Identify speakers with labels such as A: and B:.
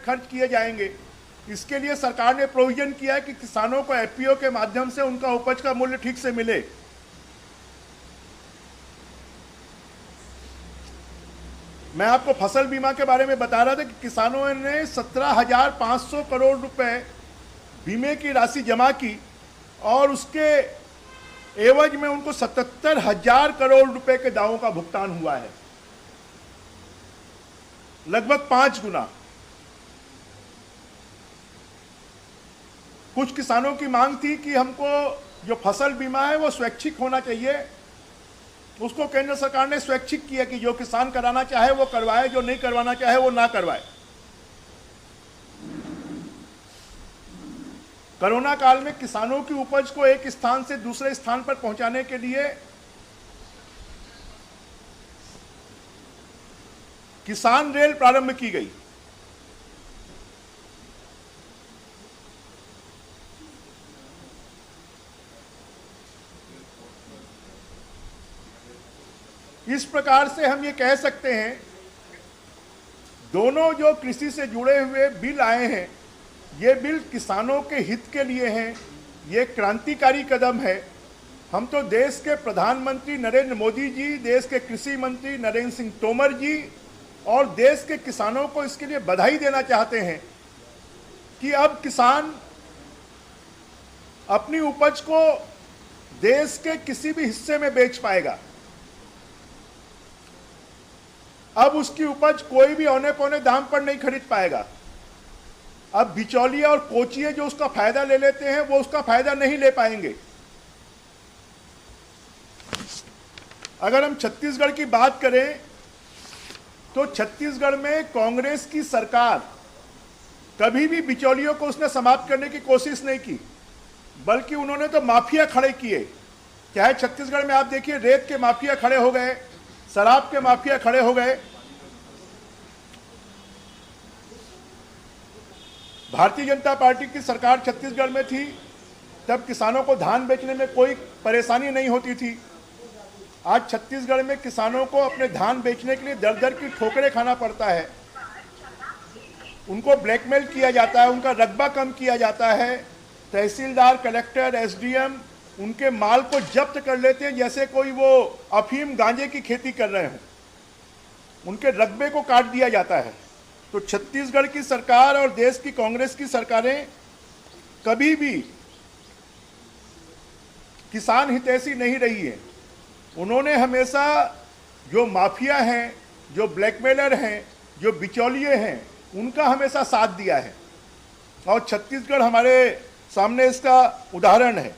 A: खर्च किए जाएंगे। इसके लिए सरकार ने प्रोविजन किया है कि किसानों को एफपीओ के माध्यम से उनका उपज का मूल्य ठीक से मिले। मैं आपको फसल बीमा के बारे में बता रहा था कि किसानों ने 17,500 करोड़ रुपए बीमे की राशि जमा की और उसके एवज में उनको 77,000 करोड़ रुपए के दावों का भुगतान हुआ है, लगभग 5 गुना। कुछ किसानों की मांग थी कि हमको जो फसल बीमा है वो स्वैच्छिक होना चाहिए, उसको केंद्र सरकार ने स्वैच्छिक किया कि जो किसान कराना चाहे वो करवाए, जो नहीं करवाना चाहे वो ना करवाए। कोरोना काल में किसानों की उपज को एक स्थान से दूसरे स्थान पर पहुंचाने के लिए किसान रेल प्रारंभ की गई। इस प्रकार से हम ये कह सकते हैं, दोनों जो कृषि से जुड़े हुए बिल आए हैं, ये बिल किसानों के हित के लिए हैं। ये क्रांतिकारी कदम है। हम तो देश के प्रधानमंत्री नरेंद्र मोदी जी, देश के कृषि मंत्री नरेंद्र सिंह तोमर जी और देश के किसानों को इसके लिए बधाई देना चाहते हैं कि अब किसान अपनी उपज को देश के किसी भी हिस्से में बेच पाएगा। अब उसकी उपज कोई भी औने पौने दाम पर नहीं खरीद पाएगा। अब बिचौलिए और कोचिए जो उसका फायदा ले लेते हैं वो उसका फायदा नहीं ले पाएंगे। अगर हम छत्तीसगढ़ की बात करें तो छत्तीसगढ़ में कांग्रेस की सरकार कभी भी बिचौलियों को उसने समाप्त करने की कोशिश नहीं की, बल्कि उन्होंने तो माफिया खड़े किए। चाहे छत्तीसगढ़ में आप देखिए, रेत के माफिया खड़े हो गए, शराब के माफिया खड़े हो गए। भारतीय जनता पार्टी की सरकार छत्तीसगढ़ में थी तब किसानों को धान बेचने में कोई परेशानी नहीं होती थी। आज छत्तीसगढ़ में किसानों को अपने धान बेचने के लिए दर दर की ठोकरें खाना पड़ता है। उनको ब्लैकमेल किया जाता है, उनका रकबा कम किया जाता है। तहसीलदार, कलेक्टर, एसडीएम उनके माल को जब्त कर लेते हैं जैसे कोई वो अफीम गांजे की खेती कर रहे हों। उनके रकबे को काट दिया जाता है। तो छत्तीसगढ़ की सरकार और देश की कांग्रेस की सरकारें कभी भी किसान हितैषी नहीं रही है। उन्होंने हमेशा जो माफिया हैं, जो ब्लैकमेलर हैं, जो बिचौलिए हैं, उनका हमेशा साथ दिया है और छत्तीसगढ़ हमारे सामने इसका उदाहरण है।